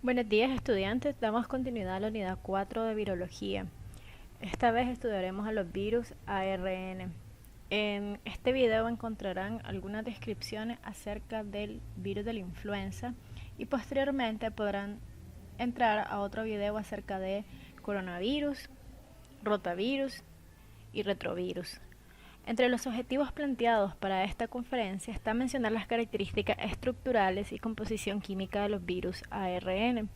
Buenos días, estudiantes. Damos continuidad a la unidad 4 de virología. Esta vez estudiaremos a los virus ARN. En este video encontrarán algunas descripciones acerca del virus de la influenza y posteriormente podrán entrar a otro video acerca de coronavirus, rotavirus y retrovirus. Entre los objetivos planteados para esta conferencia está mencionar las características estructurales y composición química de los virus ARN,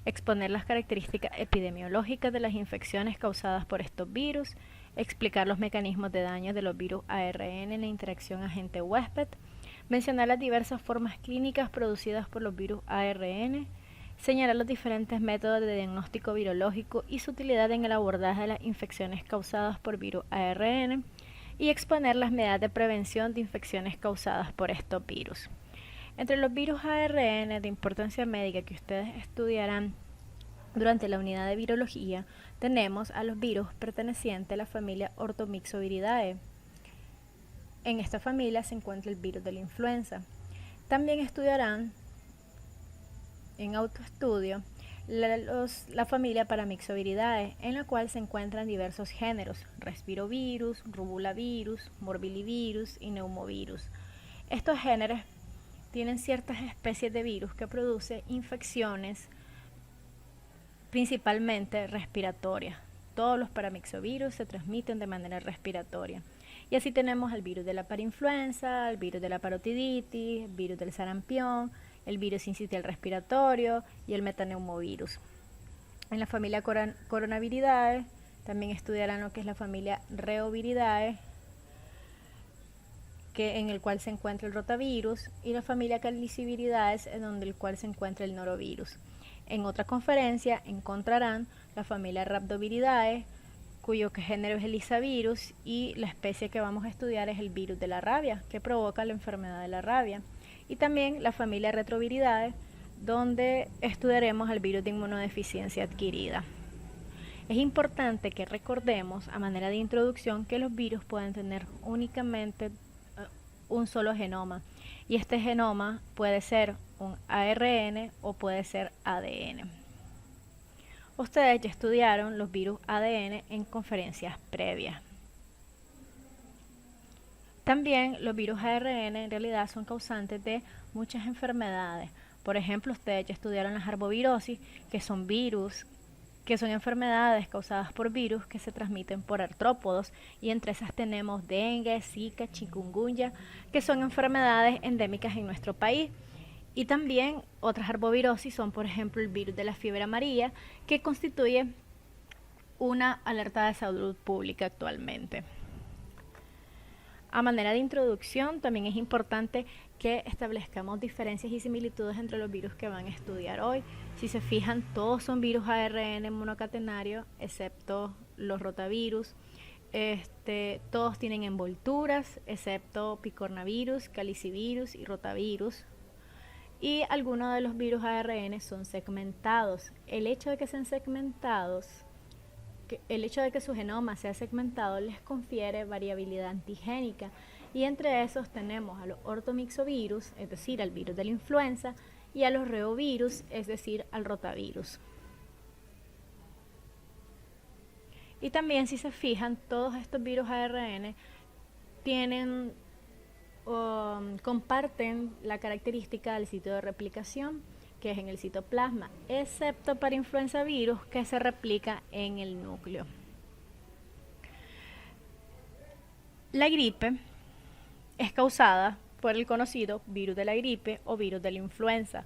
exponer las características epidemiológicas de las infecciones causadas por estos virus, explicar los mecanismos de daño de los virus ARN en la interacción agente-huésped, mencionar las diversas formas clínicas producidas por los virus ARN, señalar los diferentes métodos de diagnóstico virológico y su utilidad en el abordaje de las infecciones causadas por virus ARN, y exponer las medidas de prevención de infecciones causadas por estos virus. Entre los virus ARN de importancia médica que ustedes estudiarán durante la unidad de virología, tenemos a los virus pertenecientes a la familia Orthomyxoviridae. En esta familia se encuentra el virus de la influenza. También estudiarán en autoestudio la familia Paramyxoviridae, en la cual se encuentran diversos géneros: respirovirus, rubulavirus, morbillivirus y neumovirus. Estos géneros tienen ciertas especies de virus que producen infecciones principalmente respiratorias. Todos los paramyxovirus se transmiten de manera respiratoria. Y así tenemos el virus de la parainfluenza, el virus de la parotiditis, el virus del sarampión, el virus sincitial respiratorio y el metaneumovirus. En la familia Coronaviridae también estudiarán lo que es la familia Reoviridae, en el cual se encuentra el rotavirus, y la familia Caliciviridae, en donde el cual se encuentra el norovirus. En otra conferencia encontrarán la familia Rhabdoviridae, cuyo género es el Lyssavirus, y la especie que vamos a estudiar es el virus de la rabia, que provoca la enfermedad de la rabia. Y también la familia Retroviridae, donde estudiaremos el virus de inmunodeficiencia adquirida. Es importante que recordemos, a manera de introducción, que los virus pueden tener únicamente un solo genoma, y este genoma puede ser un ARN o puede ser ADN. Ustedes ya estudiaron los virus ADN en conferencias previas. También los virus ARN en realidad son causantes de muchas enfermedades. Por ejemplo, ustedes ya estudiaron las arbovirosis, que son virus, que son enfermedades causadas por virus que se transmiten por artrópodos, y entre esas tenemos dengue, zika, chikungunya, que son enfermedades endémicas en nuestro país. Y también otras arbovirosis son, por ejemplo, el virus de la fiebre amarilla, que constituye una alerta de salud pública actualmente. A manera de introducción, también es importante que establezcamos diferencias y similitudes entre los virus que van a estudiar hoy. Si se fijan, todos son virus ARN monocatenario, excepto los rotavirus. Todos tienen envolturas, excepto picornavirus, calicivirus y rotavirus. Y algunos de los virus ARN son segmentados. El hecho de que sean segmentados, el hecho de que su genoma sea segmentado, les confiere variabilidad antigénica, y entre esos tenemos a los ortomyxovirus, es decir, al virus de la influenza, y a los reovirus, es decir, al rotavirus. Y también, si se fijan, todos estos virus ARN comparten la característica del sitio de replicación, que es en el citoplasma, excepto para influenza virus, que se replica en el núcleo. La gripe es causada por el conocido virus de la gripe o virus de la influenza.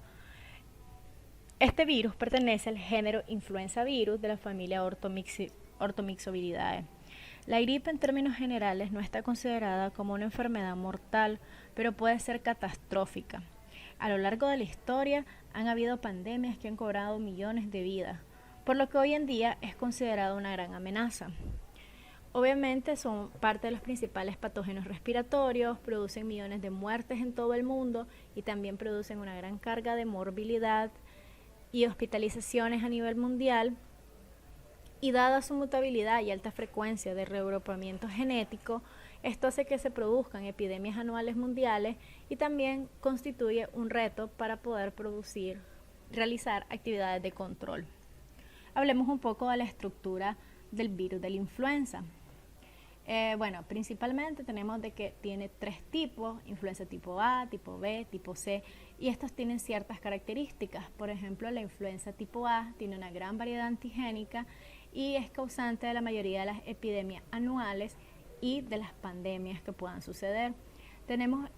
Este virus pertenece al género influenza virus de la familia Orthomyxoviridae. La gripe, en términos generales, no está considerada como una enfermedad mortal, pero puede ser catastrófica. A lo largo de la historia han habido pandemias que han cobrado millones de vidas, por lo que hoy en día es considerada una gran amenaza. Obviamente son parte de los principales patógenos respiratorios, producen millones de muertes en todo el mundo y también producen una gran carga de morbilidad y hospitalizaciones a nivel mundial. Y dada su mutabilidad y alta frecuencia de reagrupamiento genético, esto hace que se produzcan epidemias anuales mundiales y también constituye un reto para poder producir realizar actividades de control. Hablemos un poco de la estructura del virus de la influenza. Bueno, principalmente tenemos de que tiene 3 tipos: influenza tipo A, tipo B, tipo C, y estos tienen ciertas características. Por ejemplo, la influenza tipo A tiene una gran variedad antigénica y es causante de la mayoría de las epidemias anuales y de las pandemias que puedan suceder. Tenemos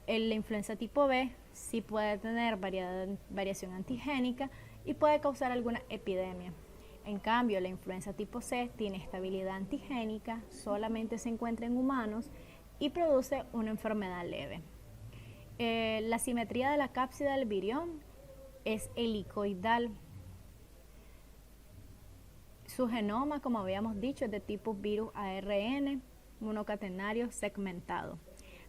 la influenza tipo B, sí puede tener variación antigénica y puede causar alguna epidemia. En cambio, la influenza tipo C tiene estabilidad antigénica, solamente se encuentra en humanos y produce una enfermedad leve. La simetría de la cápside del virión es helicoidal. Su genoma, como habíamos dicho, es de tipo virus ARN monocatenario segmentado.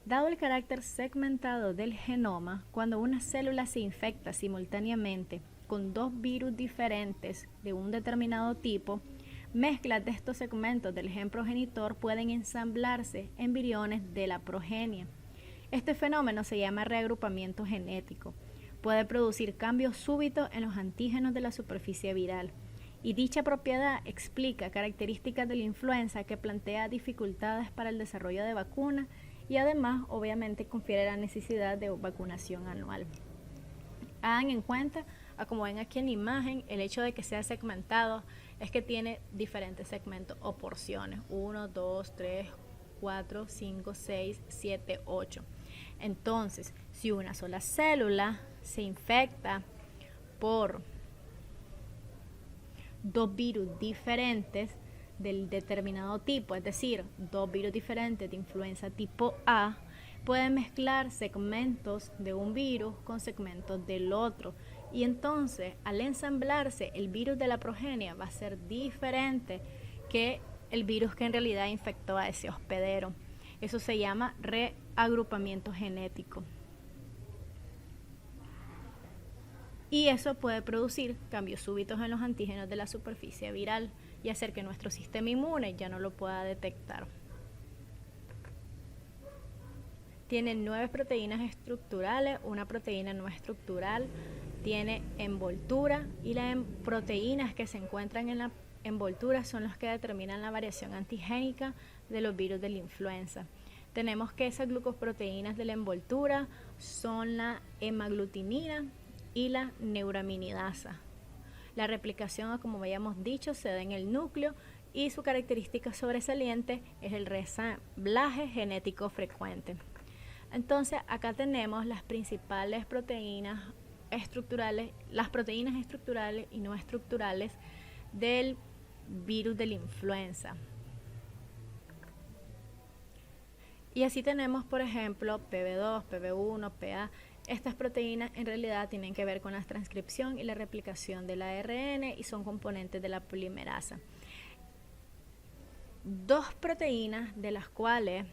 Dado el carácter segmentado del genoma, cuando una célula se infecta simultáneamente con 2 virus diferentes de un determinado tipo, mezclas de estos segmentos del gen progenitor pueden ensamblarse en viriones de la progenie. Este fenómeno se llama reagrupamiento genético. Puede producir cambios súbitos en los antígenos de la superficie viral, y dicha propiedad explica características de la influenza que plantea dificultades para el desarrollo de vacunas y además obviamente confiere la necesidad de vacunación anual. Hagan en cuenta, como ven aquí en la imagen, el hecho de que sea segmentado es que tiene diferentes segmentos o porciones: 1, 2, 3, 4, 5, 6, 7, 8. Entonces, si una sola célula se infecta por 2 virus diferentes del determinado tipo, es decir, 2 virus diferentes de influenza tipo A, pueden mezclar segmentos de un virus con segmentos del otro, y entonces al ensamblarse el virus de la progenie va a ser diferente que el virus que en realidad infectó a ese hospedero. Eso se llama reagrupamiento genético. Y eso puede producir cambios súbitos en los antígenos de la superficie viral y hacer que nuestro sistema inmune ya no lo pueda detectar. Tiene 9 proteínas estructurales, una proteína no estructural, tiene envoltura, y las proteínas que se encuentran en la envoltura son las que determinan la variación antigénica de los virus de la influenza. Tenemos que esas glucoproteínas de la envoltura son la hemaglutinina y la neuraminidasa. La replicación, como habíamos dicho, se da en el núcleo y su característica sobresaliente es el resamblaje genético frecuente. Entonces, acá tenemos las principales proteínas estructurales, las proteínas estructurales y no estructurales del virus de la influenza. Y así tenemos, por ejemplo, PB2, PB1, PA. Estas proteínas en realidad tienen que ver con la transcripción y la replicación del ARN y son componentes de la polimerasa. 2 proteínas de las cuales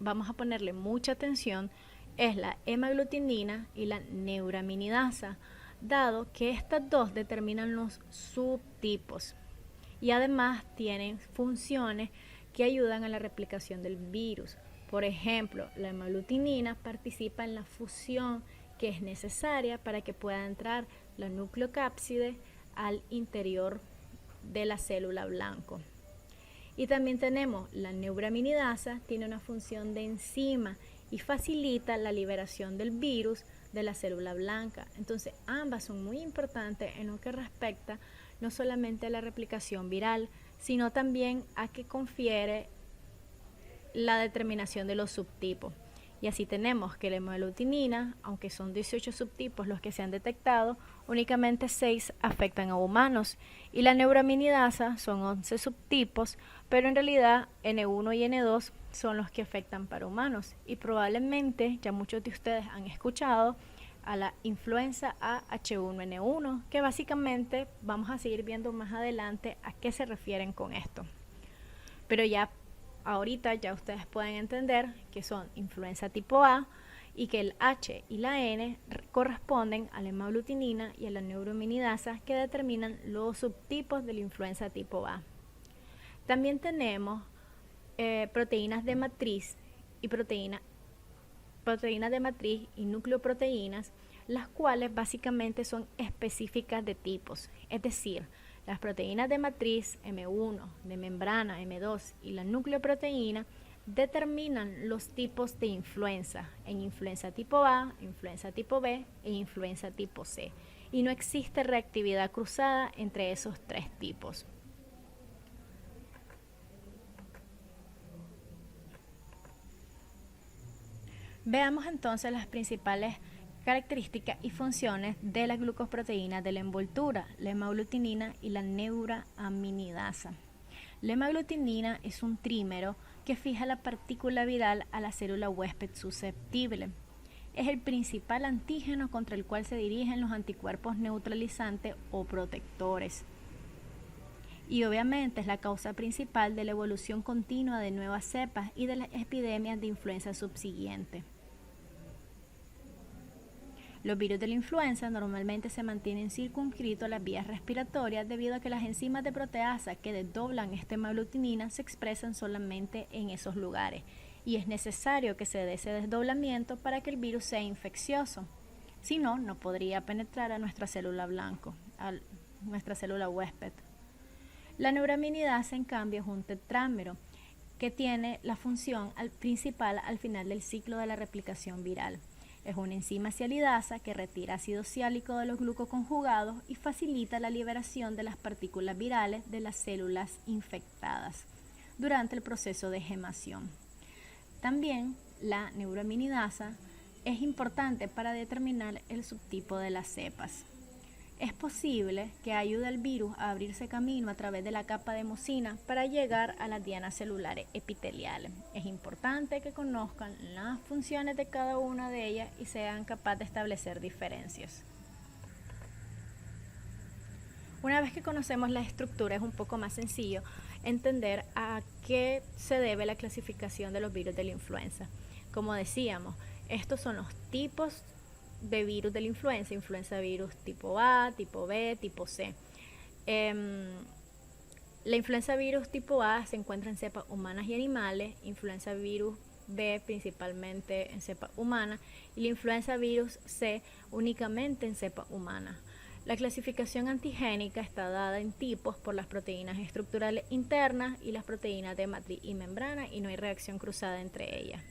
vamos a ponerle mucha atención es la hemaglutinina y la neuraminidasa, dado que estas 2 determinan los subtipos y además tienen funciones que ayudan a la replicación del virus. Por ejemplo, la hemaglutinina participa en la fusión que es necesaria para que pueda entrar la nucleocápside al interior de la célula blanco. Y también tenemos la neuraminidasa, tiene una función de enzima y facilita la liberación del virus de la célula blanca. Entonces, ambas son muy importantes en lo que respecta no solamente a la replicación viral, sino también a que confiere la determinación de los subtipos. Y así tenemos que la hemaglutinina, aunque son 18 subtipos los que se han detectado, únicamente 6 afectan a humanos, y la neuraminidasa son 11 subtipos, pero en realidad N1 y N2 son los que afectan para humanos, y probablemente ya muchos de ustedes han escuchado a la influenza A H1N1, que básicamente vamos a seguir viendo más adelante a qué se refieren con esto. Pero ya ahorita ya ustedes pueden entender que son influenza tipo A y que el H y la N corresponden a la hemaglutinina y a la neuraminidasa, que determinan los subtipos de la influenza tipo A. También tenemos proteínas de matriz y proteínas de matriz y nucleoproteínas, las cuales básicamente son específicas de tipos, es decir, las proteínas de matriz M1, de membrana M2 y la nucleoproteína determinan los tipos de influenza en influenza tipo A, influenza tipo B e influenza tipo C, y no existe reactividad cruzada entre esos tres tipos. Veamos entonces las principales características y funciones de las glucoproteínas de la envoltura, la hemaglutinina y la neuraminidasa. La hemaglutinina es un trímero que fija la partícula viral a la célula huésped susceptible. Es el principal antígeno contra el cual se dirigen los anticuerpos neutralizantes o protectores. Y obviamente es la causa principal de la evolución continua de nuevas cepas y de las epidemias de influenza subsiguiente. Los virus de la influenza normalmente se mantienen circunscritos a las vías respiratorias debido a que las enzimas de proteasa que desdoblan esta hemaglutinina se expresan solamente en esos lugares y es necesario que se dé ese desdoblamiento para que el virus sea infeccioso. Si no, no podría penetrar a nuestra célula blanco, a nuestra célula huésped. La neuraminidasa, en cambio, es un tetrámero que tiene la función principal al final del ciclo de la replicación viral. Es una enzima sialidasa que retira ácido siálico de los glucoconjugados y facilita la liberación de las partículas virales de las células infectadas durante el proceso de gemación. También la neuraminidasa es importante para determinar el subtipo de las cepas. Es posible que ayude al virus a abrirse camino a través de la capa de mucina para llegar a las dianas celulares epiteliales. Es importante que conozcan las funciones de cada una de ellas y sean capaces de establecer diferencias. Una vez que conocemos la estructura, es un poco más sencillo entender a qué se debe la clasificación de los virus de la influenza. Como decíamos, estos son los tipos de virus de la influenza, influenza virus tipo A, tipo B, tipo C. La influenza virus tipo A se encuentra en cepas humanas y animales, influenza virus B principalmente en cepa humana y la influenza virus C únicamente en cepa humana. La clasificación antigénica está dada en tipos por las proteínas estructurales internas y las proteínas de matriz y membrana y no hay reacción cruzada entre ellas.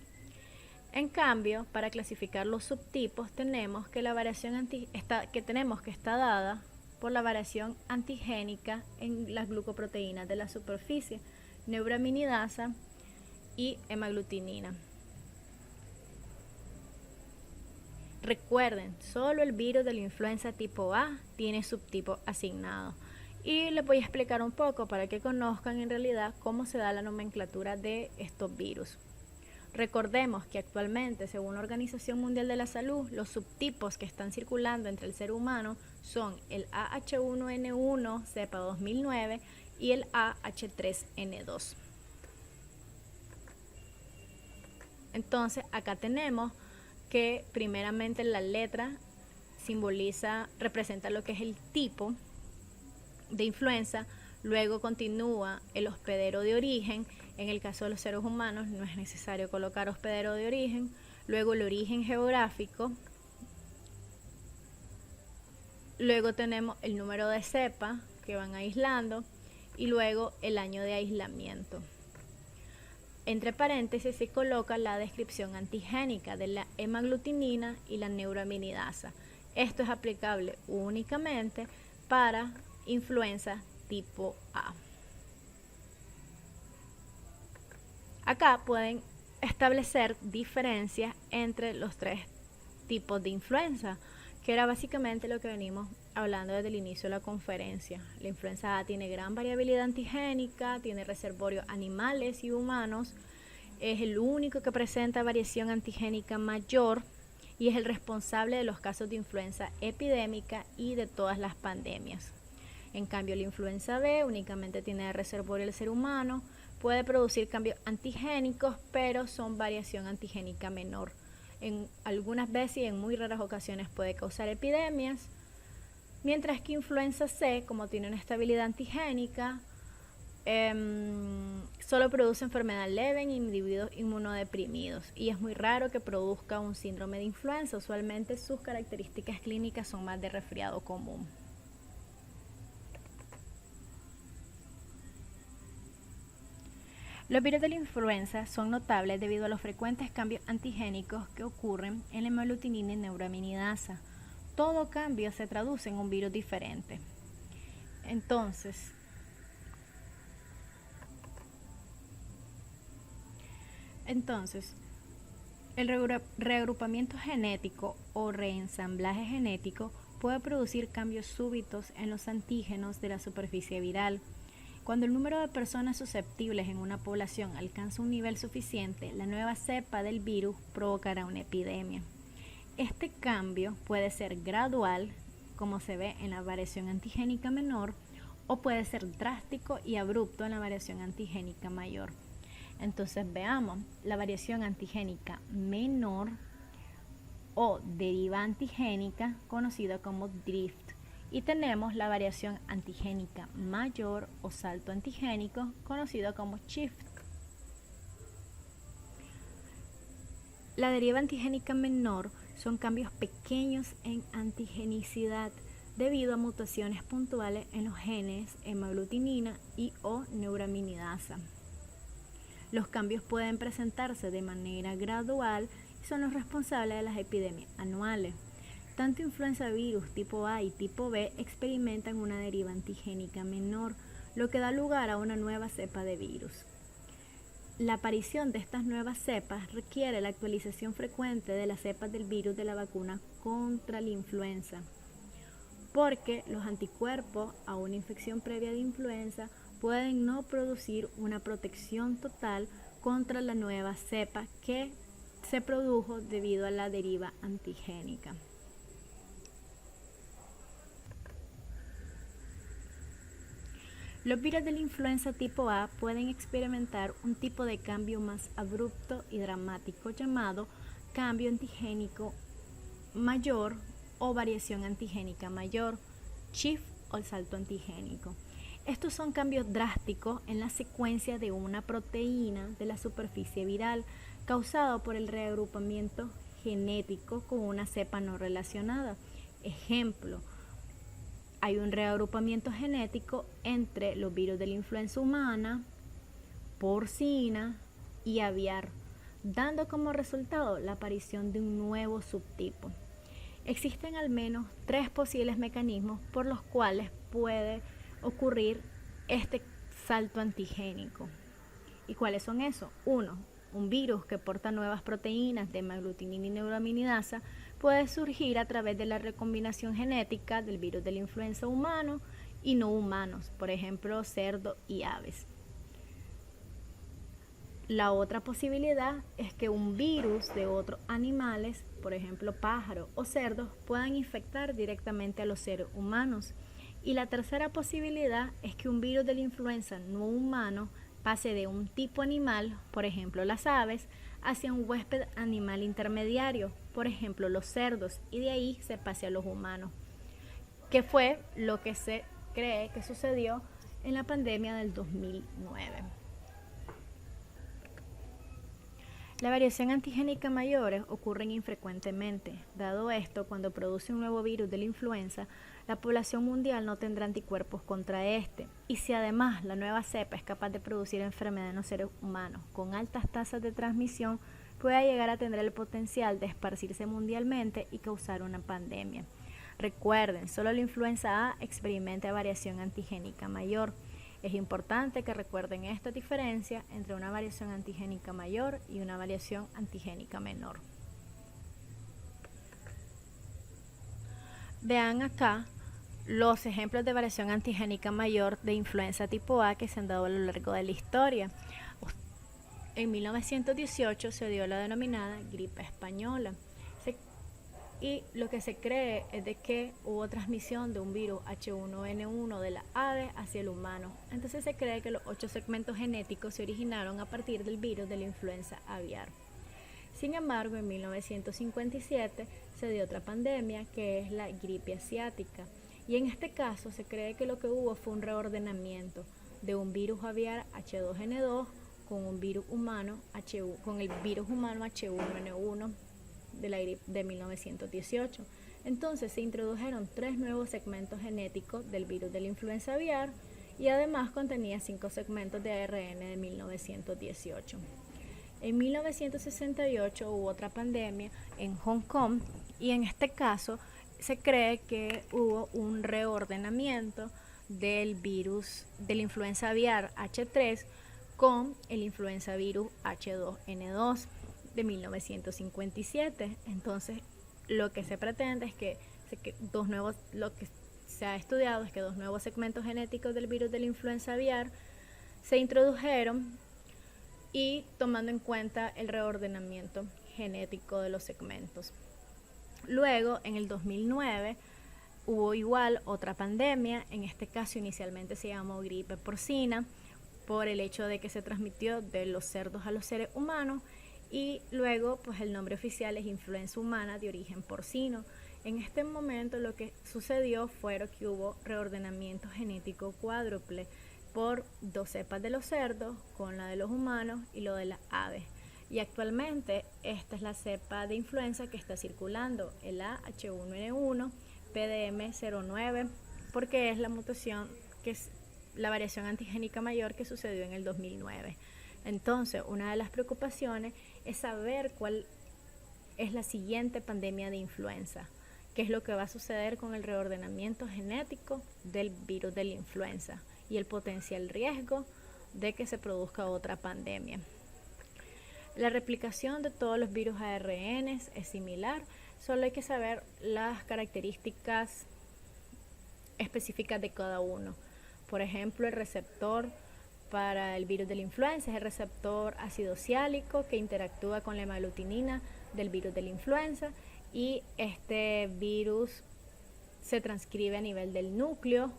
En cambio, para clasificar los subtipos tenemos que la variación está dada por la variación antigénica en las glucoproteínas de la superficie, neuraminidasa y hemaglutinina. Recuerden, solo el virus de la influenza tipo A tiene subtipo asignado. Y les voy a explicar un poco para que conozcan en realidad cómo se da la nomenclatura de estos virus. Recordemos que actualmente, según la Organización Mundial de la Salud, los subtipos que están circulando entre el ser humano son el AH1N1 cepa 2009 y el AH3N2. Entonces, acá tenemos que primeramente la letra representa lo que es el tipo de influenza, luego continúa el hospedero de origen. En el caso de los seres humanos no es necesario colocar hospedero de origen, luego el origen geográfico, luego tenemos el número de cepa que van aislando y luego el año de aislamiento. Entre paréntesis se coloca la descripción antigénica de la hemaglutinina y la neuraminidasa. Esto es aplicable únicamente para influenza tipo A. Acá pueden establecer diferencias entre los tres tipos de influenza, que era básicamente lo que venimos hablando desde el inicio de la conferencia. La influenza A tiene gran variabilidad antigénica, tiene reservorios animales y humanos, es el único que presenta variación antigénica mayor y es el responsable de los casos de influenza epidémica y de todas las pandemias. En cambio, la influenza B únicamente tiene reservorio del ser humano, puede producir cambios antigénicos, pero son variación antigénica menor. En algunas veces y en muy raras ocasiones puede causar epidemias, mientras que influenza C, como tiene una estabilidad antigénica, solo produce enfermedad leve en individuos inmunodeprimidos y es muy raro que produzca un síndrome de influenza. Usualmente sus características clínicas son más de resfriado común. Los virus de la influenza son notables debido a los frecuentes cambios antigénicos que ocurren en la hemaglutinina y neuraminidasa. Todo cambio se traduce en un virus diferente. Entonces, el reagrupamiento genético o reensamblaje genético puede producir cambios súbitos en los antígenos de la superficie viral. Cuando el número de personas susceptibles en una población alcanza un nivel suficiente, la nueva cepa del virus provocará una epidemia. Este cambio puede ser gradual, como se ve en la variación antigénica menor, o puede ser drástico y abrupto en la variación antigénica mayor. Entonces veamos la variación antigénica menor o deriva antigénica, conocida como drift. Y tenemos la variación antigénica mayor o salto antigénico, conocido como shift. La deriva antigénica menor son cambios pequeños en antigenicidad debido a mutaciones puntuales en los genes hemaglutinina y o neuraminidasa. Los cambios pueden presentarse de manera gradual y son los responsables de las epidemias anuales. Tanto influenza virus tipo A y tipo B experimentan una deriva antigénica menor, lo que da lugar a una nueva cepa de virus. La aparición de estas nuevas cepas requiere la actualización frecuente de las cepas del virus de la vacuna contra la influenza, porque los anticuerpos a una infección previa de influenza pueden no producir una protección total contra la nueva cepa que se produjo debido a la deriva antigénica. Los virus de la influenza tipo A pueden experimentar un tipo de cambio más abrupto y dramático llamado cambio antigénico mayor o variación antigénica mayor, shift o salto antigénico. Estos son cambios drásticos en la secuencia de una proteína de la superficie viral causado por el reagrupamiento genético con una cepa no relacionada. Ejemplo, hay un reagrupamiento genético entre los virus de la influenza humana, porcina y aviar, dando como resultado la aparición de un nuevo subtipo. Existen al menos 3 posibles mecanismos por los cuales puede ocurrir este salto antigénico. ¿Y cuáles son esos? 1. Un virus que porta nuevas proteínas de hemaglutinina y neuraminidasa puede surgir a través de la recombinación genética del virus de la influenza humano y no humanos, por ejemplo, cerdos y aves. La otra posibilidad es que un virus de otros animales, por ejemplo, pájaros o cerdos, puedan infectar directamente a los seres humanos. Y la tercera posibilidad es que un virus de la influenza no humano pase de un tipo animal, por ejemplo las aves, hacia un huésped animal intermediario, por ejemplo los cerdos, y de ahí se pase a los humanos, que fue lo que se cree que sucedió en la pandemia del 2009. La variación antigénica mayores ocurren infrecuentemente. Dado esto, cuando produce un nuevo virus de la influenza, la población mundial no tendrá anticuerpos contra este. Y si además la nueva cepa es capaz de producir enfermedad en los seres humanos con altas tasas de transmisión, puede llegar a tener el potencial de esparcirse mundialmente y causar una pandemia. Recuerden, solo la influenza A experimenta variación antigénica mayor. Es importante que recuerden esta diferencia entre una variación antigénica mayor y una variación antigénica menor. Vean acá los ejemplos de variación antigénica mayor de influenza tipo A que se han dado a lo largo de la historia. En 1918 se dio la denominada gripe española. Y lo que se cree es de que hubo transmisión de un virus H1N1 de la ave hacia el humano. Entonces se cree que los 8 segmentos genéticos se originaron a partir del virus de la influenza aviar. Sin embargo, en 1957 se dio otra pandemia que es la gripe asiática. Y en este caso se cree que lo que hubo fue un reordenamiento, de un virus aviar H2N2 con un virus humano con el virus humano H1N1 de 1918. Entonces se introdujeron 3 nuevos segmentos genéticos del virus de la influenza aviar y además contenía 5 segmentos de ARN de 1918. En 1968 hubo otra pandemia en Hong Kong y en este caso se cree que hubo un reordenamiento del virus de la influenza aviar H3 con el influenza virus H2N2 de 1957. Entonces, lo que se pretende es que lo que se ha estudiado es que 2 nuevos segmentos genéticos del virus de la influenza aviar se introdujeron y tomando en cuenta el reordenamiento genético de los segmentos. Luego, en el 2009, hubo igual otra pandemia, en este caso inicialmente se llamó gripe porcina, por el hecho de que se transmitió de los cerdos a los seres humanos, y luego pues el nombre oficial es influenza humana de origen porcino. En este momento lo que sucedió fue que hubo reordenamiento genético cuádruple por 2 cepas de los cerdos con la de los humanos y lo de las aves. Y actualmente esta es la cepa de influenza que está circulando, el H1N1 PDM09, porque es la mutación que es la variación antigénica mayor que sucedió en el 2009. Entonces, una de las preocupaciones es saber cuál es la siguiente pandemia de influenza, qué es lo que va a suceder con el reordenamiento genético del virus de la influenza y el potencial riesgo de que se produzca otra pandemia. La replicación de todos los virus ARN es similar, solo hay que saber las características específicas de cada uno. Por ejemplo, el receptor para el virus de la influenza es el receptor ácido siálico que interactúa con la hemaglutinina del virus de la influenza, y este virus se transcribe a nivel del núcleo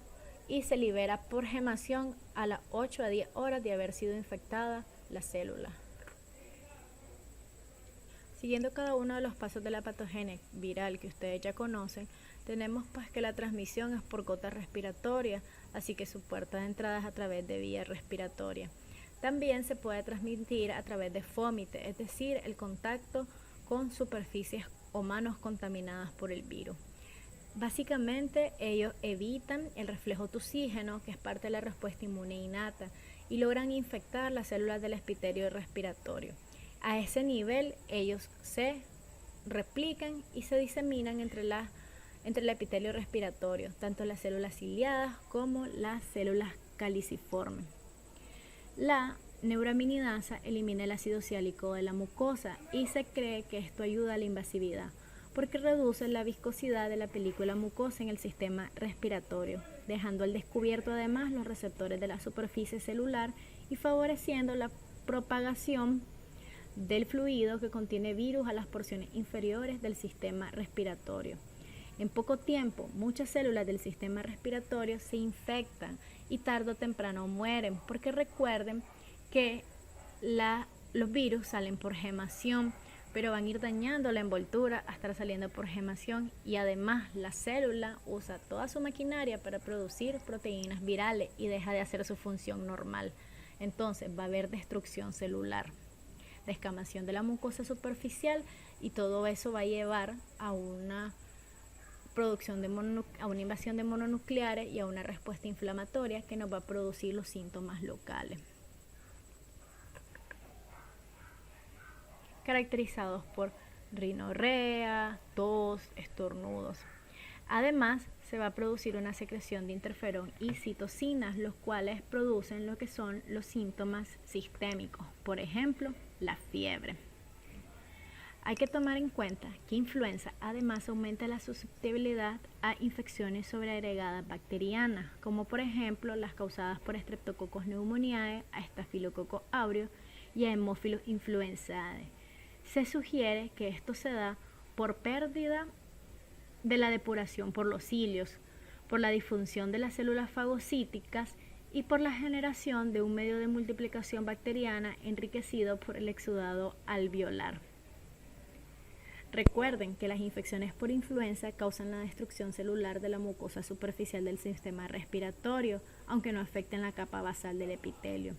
y se libera por gemación a las 8 a 10 horas de haber sido infectada la célula. Siguiendo cada uno de los pasos de la patogenia viral que ustedes ya conocen, tenemos pues que la transmisión es por gota respiratoria, así que su puerta de entrada es a través de vía respiratoria. También se puede transmitir a través de fómite, es decir, el contacto con superficies o manos contaminadas por el virus. Básicamente ellos evitan el reflejo toxígeno, que es parte de la respuesta inmune innata, y logran infectar las células del epitelio respiratorio. A ese nivel ellos se replican y se diseminan entre el epitelio respiratorio, tanto las células ciliadas como las células caliciformes. La neuraminidasa elimina el ácido ciálico de la mucosa y se cree que esto ayuda a la invasividad, porque reduce la viscosidad de la película mucosa en el sistema respiratorio, dejando al descubierto además los receptores de la superficie celular y favoreciendo la propagación del fluido que contiene virus a las porciones inferiores del sistema respiratorio. En poco tiempo, muchas células del sistema respiratorio se infectan y tarde o temprano mueren, porque recuerden que los virus salen por gemación, pero van a ir dañando la envoltura hasta estar saliendo por gemación, y además la célula usa toda su maquinaria para producir proteínas virales y deja de hacer su función normal. Entonces va a haber destrucción celular, descamación de la mucosa superficial, y todo eso va a llevar a una producción a una invasión de mononucleares y a una respuesta inflamatoria que nos va a producir los síntomas locales, caracterizados por rinorrea, tos, estornudos. Además, se va a producir una secreción de interferón y citocinas, los cuales producen lo que son los síntomas sistémicos, por ejemplo, la fiebre. Hay que tomar en cuenta que influenza además aumenta la susceptibilidad a infecciones sobreagregadas bacterianas, como por ejemplo las causadas por Streptococcus pneumoniae, a Staphylococcus aureus y a Haemophilus influenzae. Se sugiere que esto se da por pérdida de la depuración por los cilios, por la disfunción de las células fagocíticas y por la generación de un medio de multiplicación bacteriana enriquecido por el exudado alveolar. Recuerden que las infecciones por influenza causan la destrucción celular de la mucosa superficial del sistema respiratorio, aunque no afecten la capa basal del epitelio.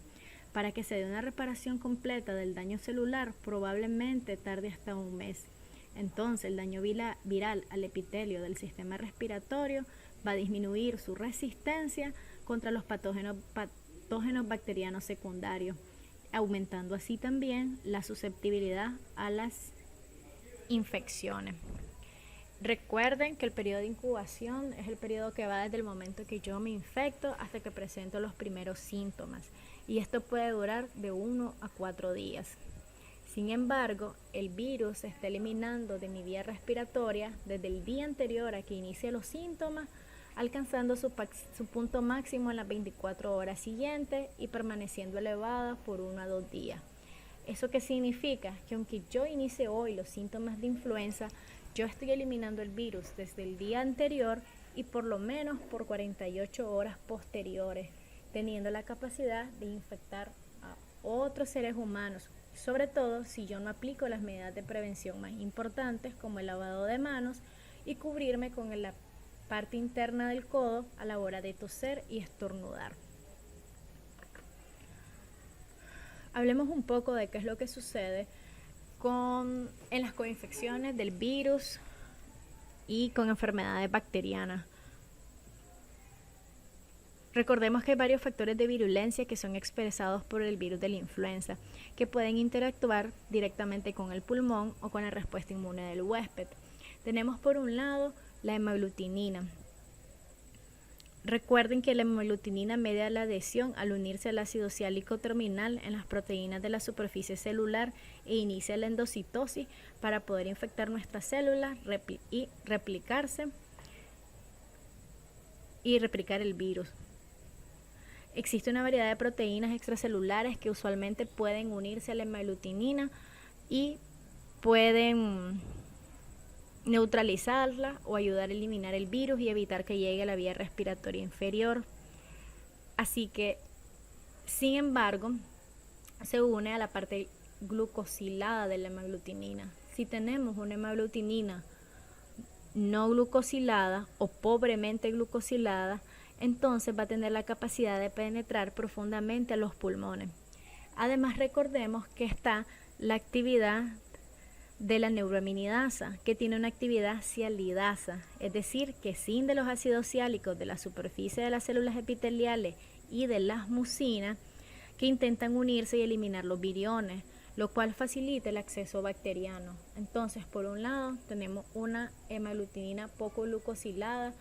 Para que se dé una reparación completa del daño celular, probablemente tarde hasta un mes. Entonces, el daño viral al epitelio del sistema respiratorio va a disminuir su resistencia contra los patógenos bacterianos secundarios, aumentando así también la susceptibilidad a las infecciones. Recuerden que el periodo de incubación es el periodo que va desde el momento que yo me infecto hasta que presento los primeros síntomas, y esto puede durar de 1 a 4 días. Sin embargo, el virus se está eliminando de mi vía respiratoria desde el día anterior a que inicie los síntomas, alcanzando su punto máximo en las 24 horas siguientes y permaneciendo elevada por 1 a 2 días. ¿Eso qué significa? Que aunque yo inicie hoy los síntomas de influenza, yo estoy eliminando el virus desde el día anterior y por lo menos por 48 horas posteriores, teniendo la capacidad de infectar a otros seres humanos, sobre todo si yo no aplico las medidas de prevención más importantes como el lavado de manos y cubrirme con la parte interna del codo a la hora de toser y estornudar. Hablemos un poco de qué es lo que sucede en las coinfecciones del virus y con enfermedades bacterianas. Recordemos que hay varios factores de virulencia que son expresados por el virus de la influenza, que pueden interactuar directamente con el pulmón o con la respuesta inmune del huésped. Tenemos por un lado la hemaglutinina. Recuerden que la hemaglutinina media la adhesión al unirse al ácido ciálico terminal en las proteínas de la superficie celular e inicia la endocitosis para poder infectar nuestras células y replicarse y replicar el virus. Existe una variedad de proteínas extracelulares que usualmente pueden unirse a la hemaglutinina y pueden neutralizarla o ayudar a eliminar el virus y evitar que llegue a la vía respiratoria inferior. Así que, sin embargo, se une a la parte glucosilada de la hemaglutinina. Si tenemos una hemaglutinina no glucosilada o pobremente glucosilada, entonces va a tener la capacidad de penetrar profundamente a los pulmones. Además, recordemos que está la actividad de la neuroaminidasa, que tiene una actividad cialidasa, es decir, que escinde los ácidos ciálicos de la superficie de las células epiteliales y de las mucinas que intentan unirse y eliminar los viriones, lo cual facilita el acceso bacteriano. Entonces, por un lado, tenemos una hemaglutinina poco glucosilada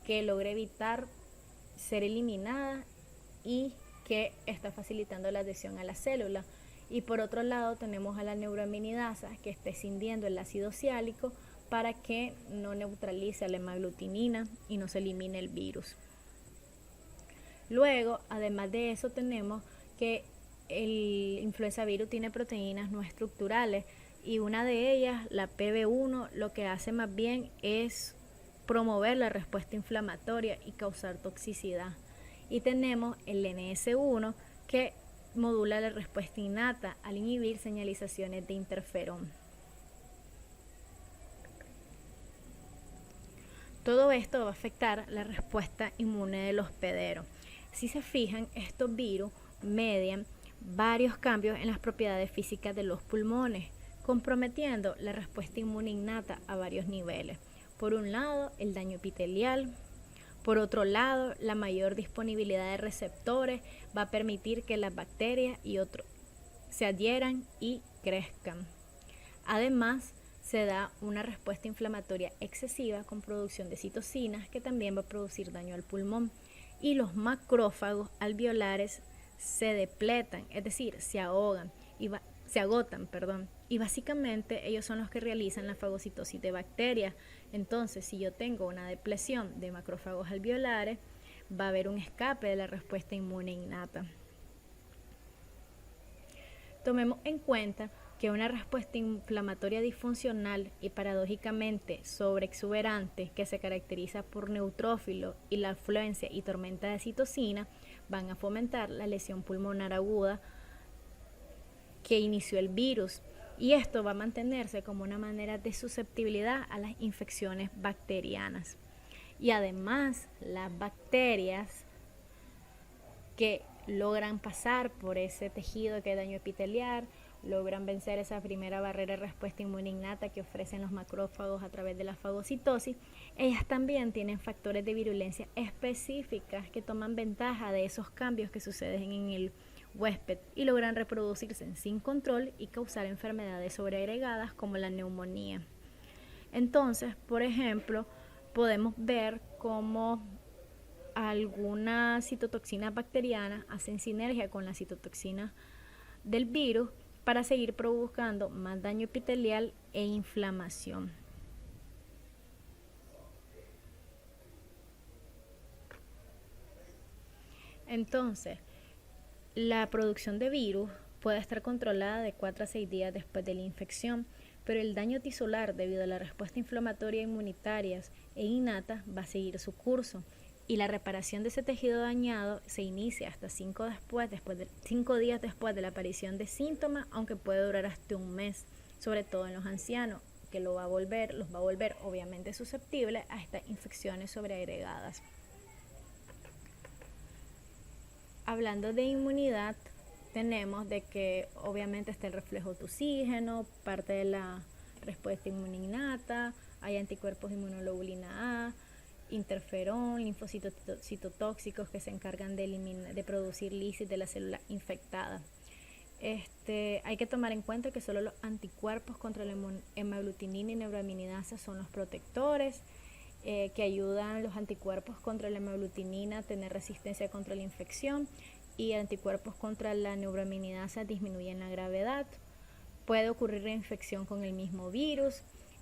que logra evitar ser eliminada y que está facilitando la adhesión a la célula. Y por otro lado tenemos a la neuroaminidasa que está escindiendo el ácido ciálico para que no neutralice la hemaglutinina y no se elimine el virus. Luego, además de eso, tenemos que el influenza virus tiene proteínas no estructurales y una de ellas, la PB1, lo que hace más bien es promover la respuesta inflamatoria y causar toxicidad. Y tenemos el NS1 que modula la respuesta innata al inhibir señalizaciones de interferón. Todo esto va a afectar la respuesta inmune del hospedero. Si se fijan, estos virus median varios cambios en las propiedades físicas de los pulmones, comprometiendo la respuesta inmune innata a varios niveles. Por un lado, el daño epitelial. Por otro lado, la mayor disponibilidad de receptores va a permitir que las bacterias y otros se adhieran y crezcan. Además, se da una respuesta inflamatoria excesiva con producción de citocinas que también va a producir daño al pulmón. Y los macrófagos alveolares se depletan, es decir, se agotan, y básicamente ellos son los que realizan la fagocitosis de bacterias. Entonces, si yo tengo una depresión de macrófagos alveolares, va a haber un escape de la respuesta inmune innata. Tomemos en cuenta que una respuesta inflamatoria disfuncional y paradójicamente sobreexuberante que se caracteriza por neutrófilo y la afluencia y tormenta de citocina van a fomentar la lesión pulmonar aguda que inició el virus. y esto va a mantenerse como una manera de susceptibilidad a las infecciones bacterianas. Y además, las bacterias que logran pasar por ese tejido que es daño epitelial, logran vencer esa primera barrera de respuesta inmune innata que ofrecen los macrófagos a través de la fagocitosis, ellas también tienen factores de virulencia específicas que toman ventaja de esos cambios que suceden en el huésped y logran reproducirse sin control y causar enfermedades sobreagregadas como la neumonía. Entonces, por ejemplo, podemos ver cómo algunas citotoxinas bacterianas hacen sinergia con la citotoxina del virus para seguir provocando más daño epitelial e inflamación. Entonces, la producción de virus puede estar controlada de 4 a 6 días después de la infección, pero el daño tisular debido a la respuesta inflamatoria inmunitaria e innata va a seguir su curso y la reparación de ese tejido dañado se inicia hasta 5 días después de la aparición de síntomas, aunque puede durar hasta un mes, sobre todo en los ancianos, que los va a volver obviamente susceptibles a estas infecciones sobreagregadas. Hablando de inmunidad, tenemos de que obviamente está el reflejo oxígeno, parte de la respuesta inmune innata, hay anticuerpos de inmunoglobulina A, interferón, linfocitos citotóxicos que se encargan de producir lisis de la célula infectada. Hay que tomar en cuenta que solo los anticuerpos contra la hemaglutinina y neuraminidasa son los protectores, que ayudan los anticuerpos contra la hemaglutinina a tener resistencia contra la infección y anticuerpos contra la neuraminidasa disminuyen la gravedad. Puede ocurrir reinfección con el mismo virus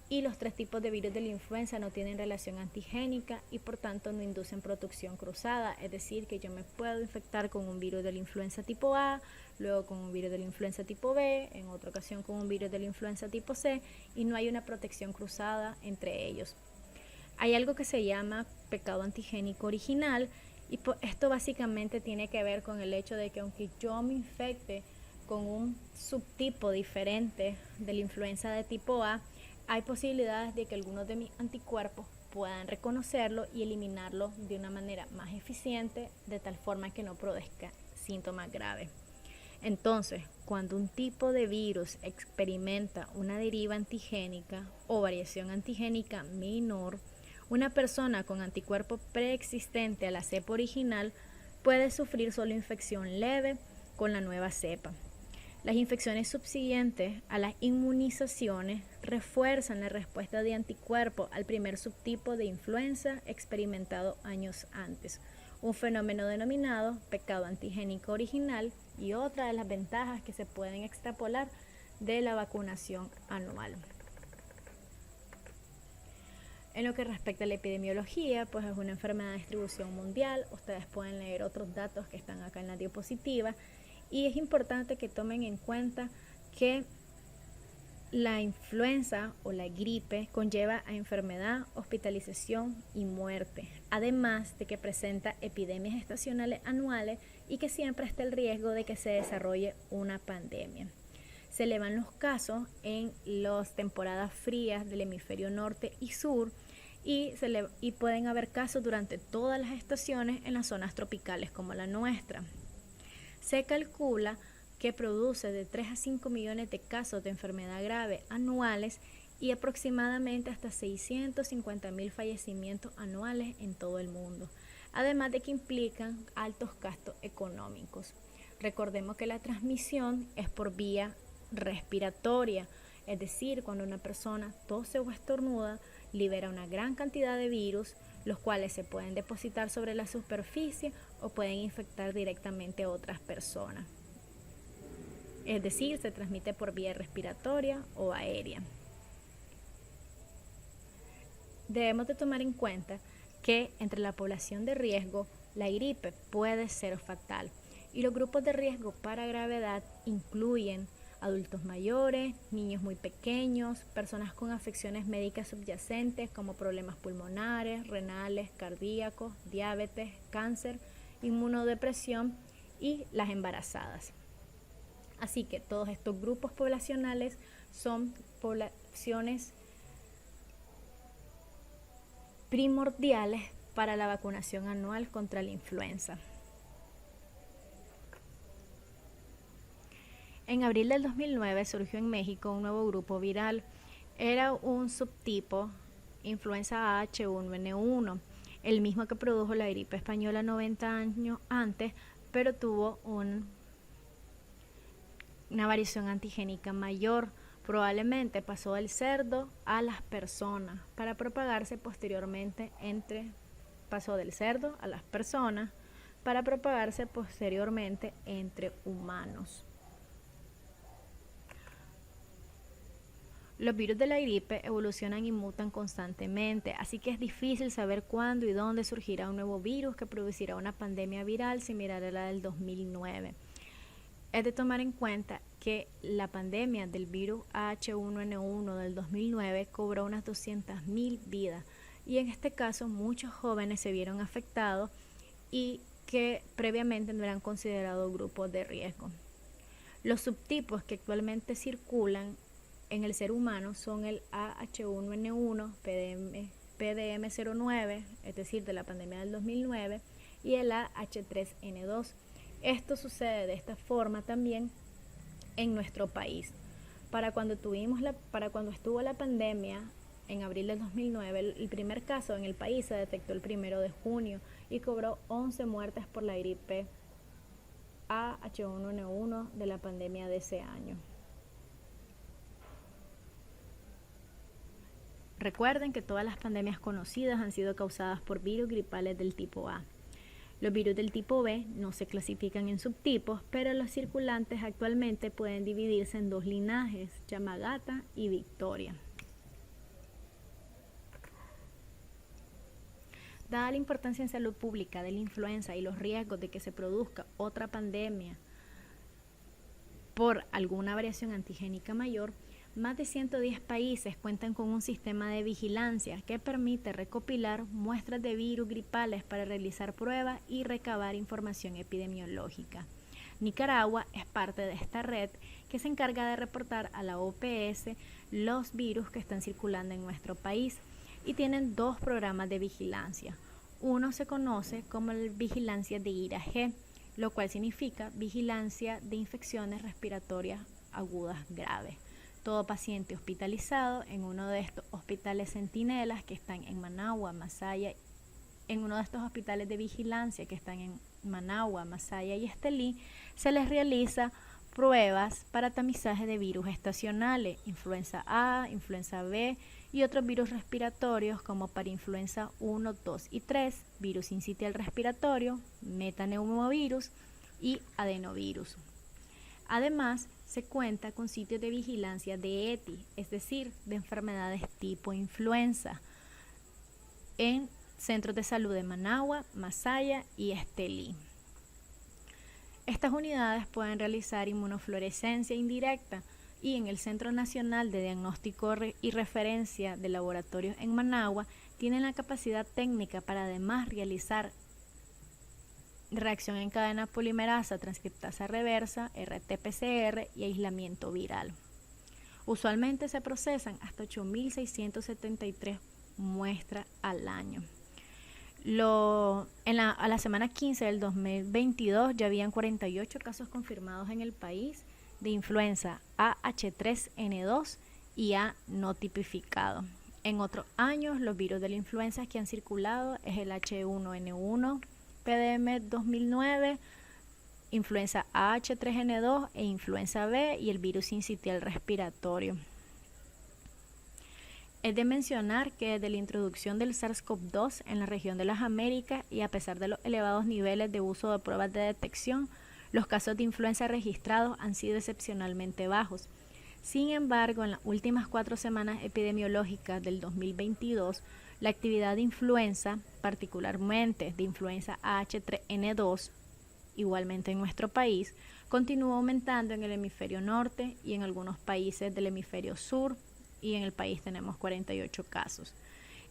y los 3 tipos de virus de la influenza no tienen relación antigénica y por tanto no inducen protección cruzada, es decir, que yo me puedo infectar con un virus de la influenza tipo A, luego con un virus de la influenza tipo B, en otra ocasión con un virus de la influenza tipo C y no hay una protección cruzada entre ellos. Hay algo que se llama pecado antigénico original y esto básicamente tiene que ver con el hecho de que aunque yo me infecte con un subtipo diferente de la influenza de tipo A, hay posibilidades de que algunos de mis anticuerpos puedan reconocerlo y eliminarlo de una manera más eficiente, de tal forma que no produzca síntomas graves. Entonces, cuando un tipo de virus experimenta una deriva antigénica o variación antigénica menor, una persona con anticuerpo preexistente a la cepa original puede sufrir solo infección leve con la nueva cepa. Las infecciones subsiguientes a las inmunizaciones refuerzan la respuesta de anticuerpos al primer subtipo de influenza experimentado años antes, un fenómeno denominado pecado antigénico original y otra de las ventajas que se pueden extrapolar de la vacunación anual. En lo que respecta a la epidemiología, pues es una enfermedad de distribución mundial. Ustedes pueden leer otros datos que están acá en la diapositiva. Y es importante que tomen en cuenta que la influenza o la gripe conlleva a enfermedad, hospitalización y muerte. Además de que presenta epidemias estacionales anuales y que siempre está el riesgo de que se desarrolle una pandemia. Se elevan los casos en las temporadas frías del hemisferio norte y sur y pueden haber casos durante todas las estaciones en las zonas tropicales como la nuestra. Se calcula que produce de 3 a 5 millones de casos de enfermedad grave anuales y aproximadamente hasta 650.000 fallecimientos anuales en todo el mundo, además de que implican altos gastos económicos. Recordemos que la transmisión es por vía respiratoria, es decir, cuando una persona tose o estornuda, libera una gran cantidad de virus, los cuales se pueden depositar sobre la superficie o pueden infectar directamente a otras personas. Es decir, se transmite por vía respiratoria o aérea. Debemos de tomar en cuenta que entre la población de riesgo, la gripe puede ser fatal y los grupos de riesgo para gravedad incluyen adultos mayores, niños muy pequeños, personas con afecciones médicas subyacentes como problemas pulmonares, renales, cardíacos, diabetes, cáncer, inmunodepresión y las embarazadas. Así que todos estos grupos poblacionales son poblaciones primordiales para la vacunación anual contra la influenza. En abril del 2009 surgió en México un nuevo grupo viral. Era un subtipo influenza H1N1, el mismo que produjo la gripe española 90 años antes, pero tuvo una variación antigénica mayor. Probablemente pasó del cerdo a las personas para propagarse posteriormente entre humanos. Los virus de la gripe evolucionan y mutan constantemente, así que es difícil saber cuándo y dónde surgirá un nuevo virus que producirá una pandemia viral similar a la del 2009. Es de tomar en cuenta que la pandemia del virus H1N1 del 2009 cobró unas 200.000 vidas, y en este caso muchos jóvenes se vieron afectados y que previamente no eran considerados grupos de riesgo. Los subtipos que actualmente circulan en el ser humano son el AH1N1 PDM09, es decir, de la pandemia del 2009, y el AH3N2. Esto sucede de esta forma también en nuestro país. Para cuando estuvo la pandemia en abril del 2009, el primer caso en el país se detectó el 1 de junio y cobró 11 muertes por la gripe AH1N1 de la pandemia de ese año. Recuerden que todas las pandemias conocidas han sido causadas por virus gripales del tipo A. Los virus del tipo B no se clasifican en subtipos, pero los circulantes actualmente pueden dividirse en dos linajes, Yamagata y Victoria. Dada la importancia en salud pública de la influenza y los riesgos de que se produzca otra pandemia por alguna variación antigénica mayor, más de 110 países cuentan con un sistema de vigilancia que permite recopilar muestras de virus gripales para realizar pruebas y recabar información epidemiológica. Nicaragua es parte de esta red que se encarga de reportar a la OPS los virus que están circulando en nuestro país y tienen dos programas de vigilancia. Uno se conoce como la vigilancia de IRA-G, lo cual significa vigilancia de infecciones respiratorias agudas graves. Todo paciente hospitalizado en uno de estos hospitales centinelas que están en Managua, Masaya, en uno de estos hospitales de vigilancia que están en Managua, Masaya y Estelí, se les realiza pruebas para tamizaje de virus estacionales, influenza A, influenza B y otros virus respiratorios como parainfluenza 1, 2 y 3, virus sincitial respiratorio, metaneumovirus y adenovirus. Además, se cuenta con sitios de vigilancia de ETI, es decir, de enfermedades tipo influenza, en centros de salud de Managua, Masaya y Estelí. Estas unidades pueden realizar inmunofluorescencia indirecta y en el Centro Nacional de Diagnóstico y Referencia de Laboratorios en Managua tienen la capacidad técnica para además realizar reacción en cadena polimerasa transcriptasa reversa, RT-PCR y aislamiento viral. Usualmente se procesan hasta 8.673 muestras al año. A la semana 15 del 2022 ya habían 48 casos confirmados en el país de influenza AH3N2 y A no tipificado. En otros años, los virus de la influenza que han circulado es el H1N1, PDM 2009, influenza H3N2 e influenza B y el virus sincitial respiratorio. Es de mencionar que desde la introducción del SARS-CoV-2 en la región de las Américas y a pesar de los elevados niveles de uso de pruebas de detección, los casos de influenza registrados han sido excepcionalmente bajos. Sin embargo, en las últimas 4 semanas epidemiológicas del 2022, la actividad de influenza, particularmente de influenza H3N2, igualmente en nuestro país, continúa aumentando en el hemisferio norte y en algunos países del hemisferio sur, y en el país tenemos 48 casos.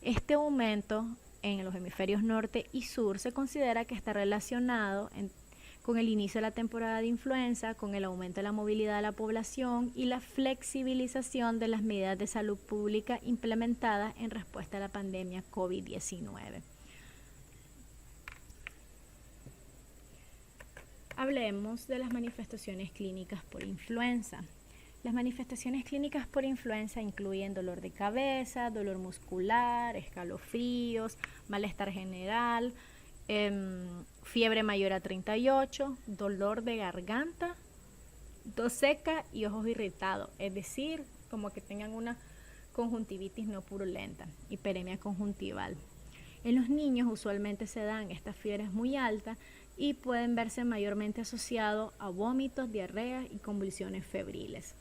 Este aumento en los hemisferios norte y sur se considera que está relacionado con el inicio de la temporada de influenza, con el aumento de la movilidad de la población y la flexibilización de las medidas de salud pública implementadas en respuesta a la pandemia COVID-19. Hablemos de las manifestaciones clínicas por influenza. Las manifestaciones clínicas por influenza incluyen dolor de cabeza, dolor muscular, escalofríos, malestar general, fiebre mayor a 38, dolor de garganta, tos seca y ojos irritados, es decir, como que tengan una conjuntivitis no purulenta, hiperemia conjuntival. En los niños usualmente se dan estas fiebres muy altas y pueden verse mayormente asociados a vómitos, diarrea y convulsiones febriles.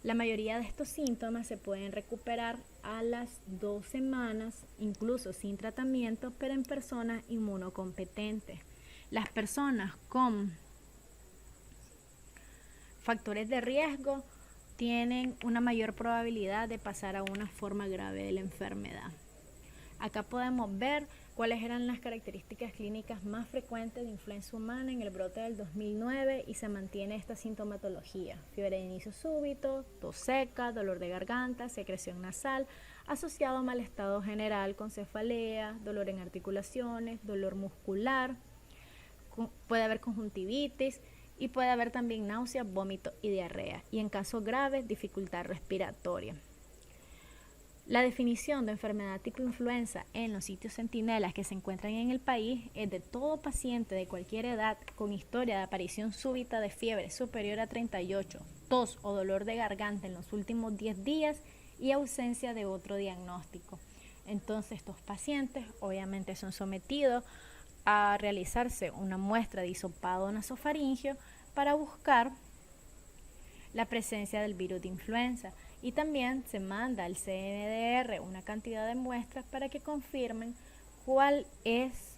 La mayoría de estos síntomas se pueden recuperar a las 2 semanas, incluso sin tratamiento, pero en personas inmunocompetentes. Las personas con factores de riesgo tienen una mayor probabilidad de pasar a una forma grave de la enfermedad. Acá podemos ver cuáles eran las características clínicas más frecuentes de influenza humana en el brote del 2009 y se mantiene esta sintomatología: fiebre de inicio súbito, tos seca, dolor de garganta, secreción nasal, asociado a mal estado general con cefalea, dolor en articulaciones, dolor muscular, puede haber conjuntivitis y puede haber también náuseas, vómitos y diarrea, y en casos graves, dificultad respiratoria. La definición de enfermedad tipo influenza en los sitios centinelas que se encuentran en el país es de todo paciente de cualquier edad con historia de aparición súbita de fiebre superior a 38, tos o dolor de garganta en los últimos 10 días y ausencia de otro diagnóstico. Entonces estos pacientes obviamente son sometidos a realizarse una muestra de hisopado nasofaringeo para buscar la presencia del virus de influenza. Y también se manda al CNDR una cantidad de muestras para que confirmen cuál es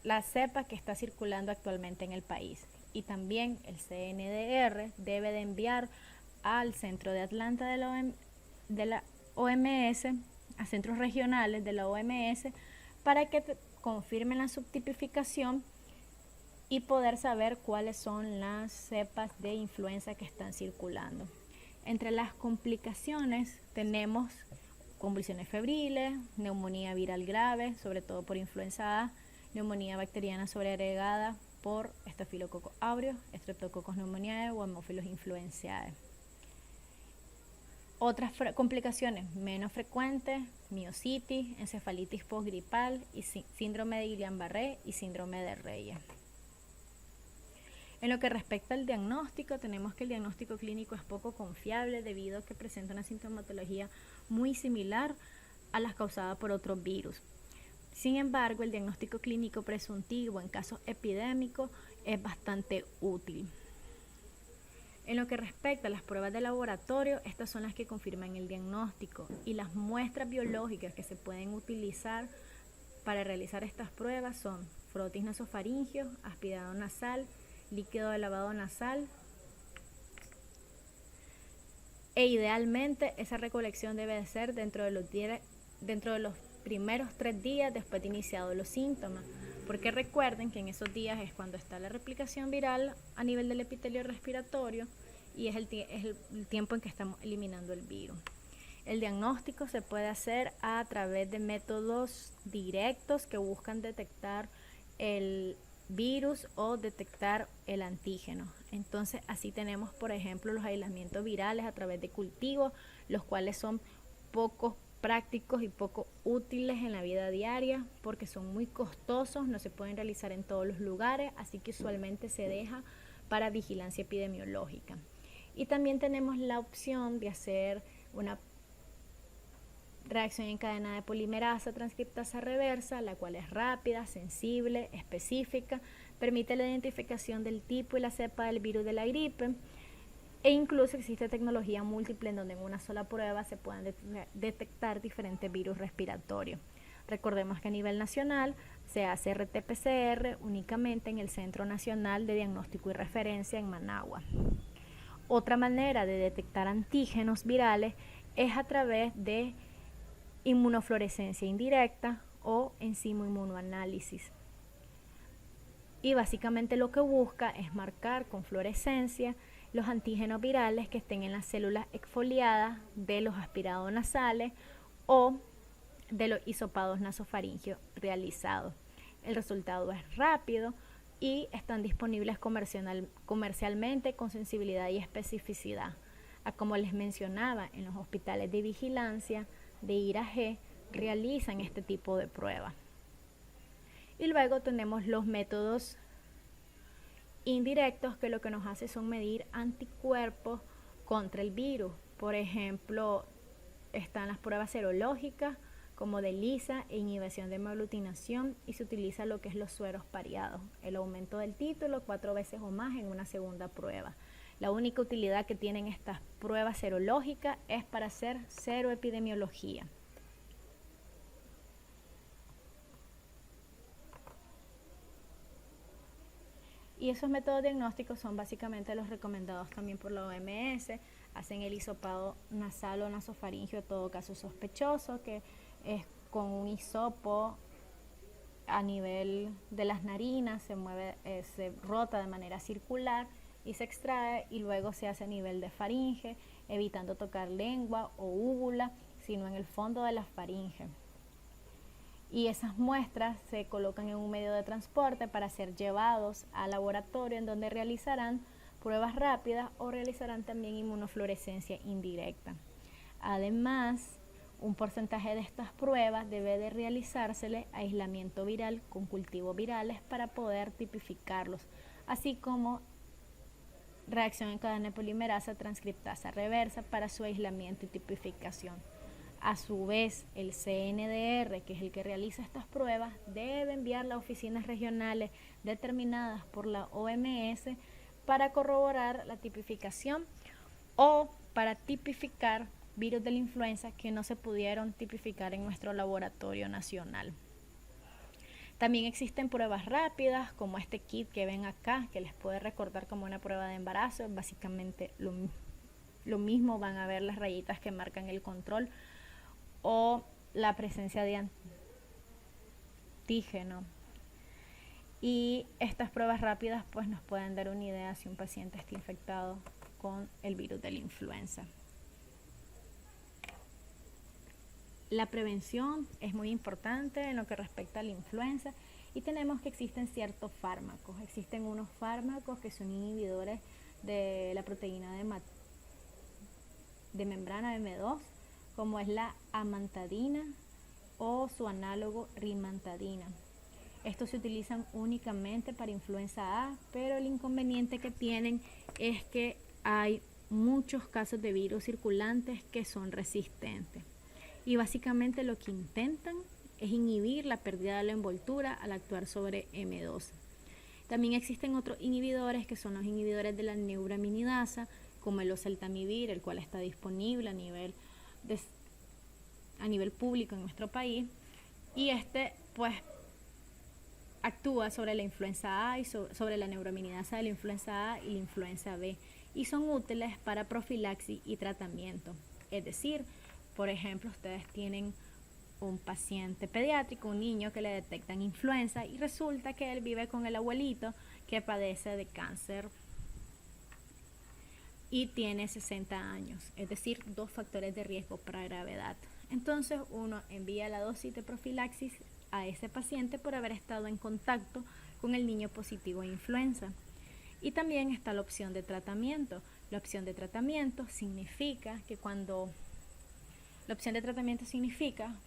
la cepa que está circulando actualmente en el país. Y también el CNDR debe de enviar al centro de Atlanta de la OMS, a centros regionales de la OMS, para que confirmen la subtipificación y poder saber cuáles son las cepas de influenza que están circulando. Entre las complicaciones tenemos convulsiones febriles, neumonía viral grave, sobre todo por influenza A, neumonía bacteriana sobreagregada por Staphylococcus aureus, Streptococcus pneumoniae o Haemophilus influenzae. Otras complicaciones menos frecuentes: miositis, encefalitis postgripal y síndrome de Guillain-Barré y síndrome de Reyes. En lo que respecta al diagnóstico, tenemos que el diagnóstico clínico es poco confiable debido a que presenta una sintomatología muy similar a las causadas por otros virus. Sin embargo, el diagnóstico clínico presuntivo en casos epidémicos es bastante útil. En lo que respecta a las pruebas de laboratorio, estas son las que confirman el diagnóstico, y las muestras biológicas que se pueden utilizar para realizar estas pruebas son frotis nasofaringeo, aspirado nasal, líquido de lavado nasal, e idealmente esa recolección debe de ser dentro de los primeros 3 días después de iniciados los síntomas, porque recuerden que en esos días es cuando está la replicación viral a nivel del epitelio respiratorio y es el tiempo en que estamos eliminando el virus. El diagnóstico se puede hacer a través de métodos directos que buscan detectar el virus o detectar el antígeno. Entonces así tenemos, por ejemplo, los aislamientos virales a través de cultivos, los cuales son poco prácticos y poco útiles en la vida diaria porque son muy costosos, no se pueden realizar en todos los lugares, así que usualmente se deja para vigilancia epidemiológica. Y también tenemos la opción de hacer una reacción en cadena de polimerasa transcriptasa reversa, la cual es rápida, sensible, específica, permite la identificación del tipo y la cepa del virus de la gripe, e incluso existe tecnología múltiple en donde en una sola prueba se pueden detectar diferentes virus respiratorios. Recordemos que a nivel nacional se hace RT-PCR únicamente en el Centro Nacional de Diagnóstico y Referencia en Managua. Otra manera de detectar antígenos virales es a través de inmunofluorescencia indirecta o enzimo inmunoanálisis. Y básicamente lo que busca es marcar con fluorescencia los antígenos virales que estén en las células exfoliadas de los aspirados nasales o de los hisopados nasofaringeos realizados. El resultado es rápido y están disponibles comercialmente con sensibilidad y especificidad. Como les mencionaba, en los hospitales de vigilancia de IRAG realizan este tipo de pruebas. Y luego tenemos los métodos indirectos, que lo que nos hace son medir anticuerpos contra el virus. Por ejemplo, están las pruebas serológicas como de ELISA e inhibición de hemaglutinación, y se utiliza lo que es los sueros pareados, el aumento del título 4 veces o más en una segunda prueba. La única utilidad que tienen estas pruebas serológicas es para hacer seroepidemiología. Y esos métodos diagnósticos son básicamente los recomendados también por la OMS. Hacen el hisopado nasal o nasofaringeo, en todo caso sospechoso, que es con un hisopo a nivel de las narinas, se rota de manera circular y se extrae, y luego se hace a nivel de faringe, evitando tocar lengua o úvula, sino en el fondo de la faringe. Y esas muestras se colocan en un medio de transporte para ser llevados al laboratorio, en donde realizarán pruebas rápidas o realizarán también inmunofluorescencia indirecta. Además, un porcentaje de estas pruebas debe de realizársele aislamiento viral con cultivos virales para poder tipificarlos, así como reacción en cadena polimerasa transcriptasa reversa para su aislamiento y tipificación. A su vez, el CNDR, que es el que realiza estas pruebas, debe enviar las oficinas regionales determinadas por la OMS para corroborar la tipificación o para tipificar virus de la influenza que no se pudieron tipificar en nuestro laboratorio nacional. También existen pruebas rápidas, como este kit que ven acá, que les puede recordar como una prueba de embarazo. Básicamente lo mismo, van a ver las rayitas que marcan el control o la presencia de antígeno. Y estas pruebas rápidas pues nos pueden dar una idea si un paciente está infectado con el virus de la influenza. La prevención es muy importante en lo que respecta a la influenza, y tenemos que existen ciertos fármacos. Existen unos fármacos que son inhibidores de la proteína de membrana M2, como es la amantadina o su análogo rimantadina. Estos se utilizan únicamente para influenza A, pero el inconveniente que tienen es que hay muchos casos de virus circulantes que son resistentes. Y básicamente lo que intentan es inhibir la pérdida de la envoltura al actuar sobre M2. También existen otros inhibidores, que son los inhibidores de la neuraminidasa, como el oseltamivir, el cual está disponible a nivel público en nuestro país, y este pues actúa sobre la influenza A y sobre la neuraminidasa de la influenza A y la influenza B, y son útiles para profilaxis y tratamiento. Es decir, por ejemplo, ustedes tienen un paciente pediátrico, un niño que le detectan influenza, y resulta que él vive con el abuelito que padece de cáncer y tiene 60 años, es decir, 2 factores de riesgo para gravedad. Entonces uno envía la dosis de profilaxis a ese paciente por haber estado en contacto con el niño positivo a influenza. Y también está la opción de tratamiento. La opción de tratamiento significa,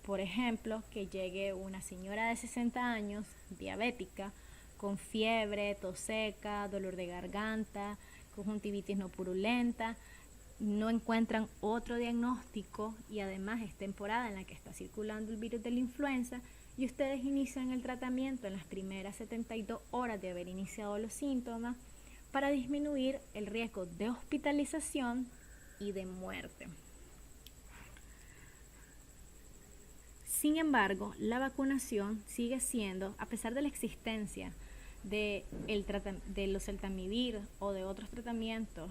por ejemplo, que llegue una señora de 60 años, diabética, con fiebre, tos seca, dolor de garganta, conjuntivitis no purulenta, no encuentran otro diagnóstico y además es temporada en la que está circulando el virus de la influenza, y ustedes inician el tratamiento en las primeras 72 horas de haber iniciado los síntomas para disminuir el riesgo de hospitalización y de muerte. Sin embargo, la vacunación sigue siendo, a pesar de la existencia de los oseltamivir o de otros tratamientos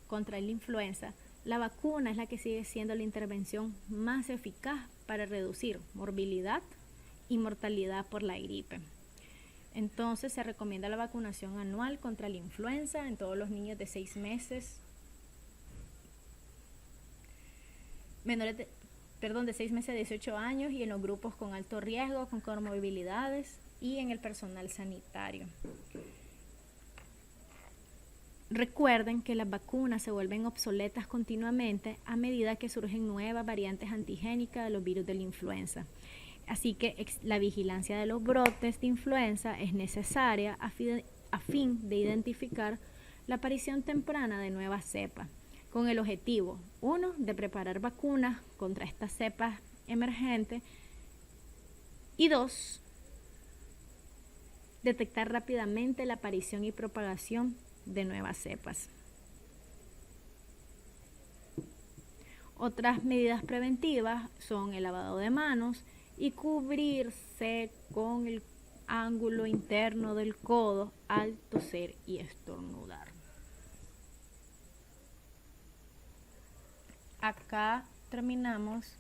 contra la influenza, la vacuna es la que sigue siendo la intervención más eficaz para reducir morbilidad y mortalidad por la gripe. Entonces se recomienda la vacunación anual contra la influenza en todos los niños de 6 meses, de 6 meses a 18 años, y en los grupos con alto riesgo, con comorbilidades, y en el personal sanitario. Recuerden que las vacunas se vuelven obsoletas continuamente a medida que surgen nuevas variantes antigénicas de los virus de la influenza. Así que la vigilancia de los brotes de influenza es necesaria a fin de identificar la aparición temprana de nuevas cepas, con el objetivo, 1, de preparar vacunas contra estas cepas emergentes, y 2, detectar rápidamente la aparición y propagación de nuevas cepas. Otras medidas preventivas son el lavado de manos y cubrirse con el ángulo interno del codo al toser y estornudar. Acá terminamos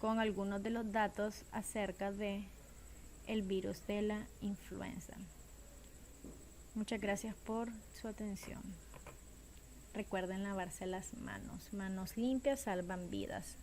con algunos de los datos acerca de el virus de la influenza. Muchas gracias por su atención. Recuerden lavarse las manos. Manos limpias salvan vidas.